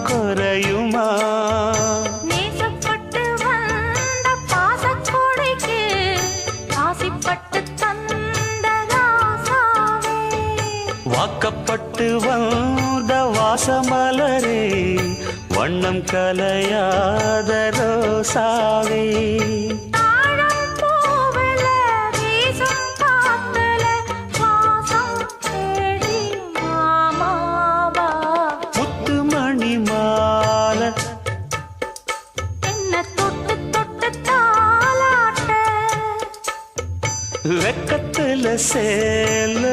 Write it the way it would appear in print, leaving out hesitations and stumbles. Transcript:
குறையுமா? நேசப்பட்டு வந்த பாசக்கொடைக்கு ஆசைப்பட்டு தந்த ராசாவே, வாக்கப்பட்டு வந்த வாசமலரே, வண்ணம் கலையாத ரோசாவே. தாழம் பூவுல வீசும் காத்துல வாசம் தேடி மாமாவா, முத்துமணி மாலை என்ன தொட்டு தொட்டு தாலாட்ட, வெக்கத்துல சேல